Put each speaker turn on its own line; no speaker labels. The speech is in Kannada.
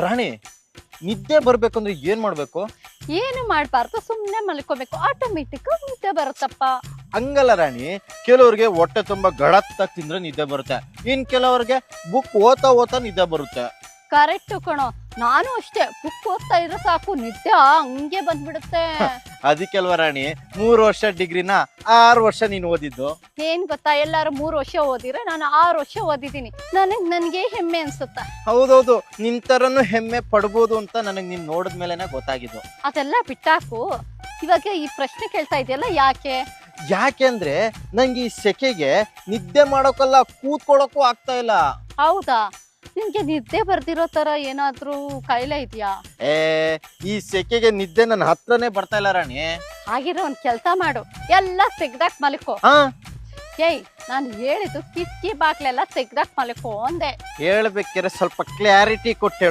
ರಾಣಿ, ನಿದ್ದೆ ಬರ್ಬೇಕಂದ್ರೆ ಏನ್ ಮಾಡ್ಬೇಕು?
ಏನು ಮಾಡ್ಬಾರ್ದು, ಸುಮ್ನೆ ಮಲ್ಕೋಬೇಕು, ಆಟೋಮೆಟಿಕ್ ನಿದ್ದೆ ಬರುತ್ತಪ್ಪ.
ಹಂಗಲ್ಲ ರಾಣಿ, ಕೆಲವ್ರಿಗೆ ಹೊಟ್ಟೆ ತುಂಬಾ ಗಡತ್ತ ತಿಂದ್ರೆ ನಿದ್ದೆ ಬರುತ್ತೆ, ಇನ್ ಕೆಲವ್ರಿಗೆ ಬುಕ್ ಓದ್ತಾ ನಿದ್ದೆ ಬರುತ್ತೆ.
ಕರೆಕ್ಟ್ ಕಣೋ, ನಾನು ಅಷ್ಟೇ, ಬುಕ್ ಓದ್ತಾ ಇದ್ರೆ ಸಾಕು ನಿದ್ದೆ ಹಂಗೆ ಬಂದ್ಬಿಡುತ್ತೆ.
ಅದಕ್ಕೆಲ್ವ ರಾಣಿ 3 ವರ್ಷ ಡಿಗ್ರಿನ 6 ವರ್ಷ ನೀನು ಓದಿದ್ದು.
ಏನ್ ಗೊತ್ತಾ, ಎಲ್ಲಾರು 3 ವರ್ಷ ಓದಿದ್ರೆ ನಾನು 6 ವರ್ಷ ಓದಿದ್ದೀನಿ. ನನ್ಗೆ ಹೆಮ್ಮೆ ಅನ್ಸುತ್ತ.
ಹೌದೌದು, ನಿನ್ ತರನು ಹೆಮ್ಮೆ ಪಡ್ಬೋದು ಅಂತ ನನಗ್ ನೀನ್ ನೋಡಿದ್ಮೇಲೆನೆ ಗೊತ್ತಾಗಿದ್ದು.
ಅದೆಲ್ಲ ಬಿಟ್ಟಾಕು, ಇವಾಗ ಈ ಪ್ರಶ್ನೆ ಕೇಳ್ತಾ ಇದೆಯಲ್ಲ, ಯಾಕೆ?
ಯಾಕೆಂದ್ರೆ ನಂಗೆ ಈ ಸೆಕೆಗೆ ನಿದ್ದೆ ಮಾಡೋಕಲ್ಲ, ಕೂತ್ಕೊಳ್ಳೋಕ್ಕೂ ಆಗ್ತಾ ಇಲ್ಲ.
ಹೌದಾ, ನಿನ್ಗೆ ನಿದ್ದೆ ಬರ್ದಿರೋ ತರ ಏನಾದ್ರೂ ಕಾಯಿಲೆ ಇದೆಯಾ?
ಈ ಸೆಕೆಗೆ ನಿದ್ದೆ ನನ್ನ ಹತ್ರನೇ ಬರ್ತಾ ಇಲ್ಲ ರಾಣಿ.
ಹಾಗಿರೋ ಒಂದ್ ಕೆಲ್ಸ ಮಾಡು, ಎಲ್ಲ ತೆಗ್ದಾಕ್ ಮಲ್ಕೋ.
ಹಾ,
ಏಯ್, ನಾನು ಹೇಳಿದ್ದು ಕಿಟಕಿ ಬಾಗ್ಲೆಲ್ಲ ತೆಗ್ದಾಕ್ ಮಲ್ಕೋ ಅಂದೆ.
ಹೇಳ್ಬೇಕಾದ್ರೆ ಸ್ವಲ್ಪ ಕ್ಲಾರಿಟಿ ಕೊಟ್ಟು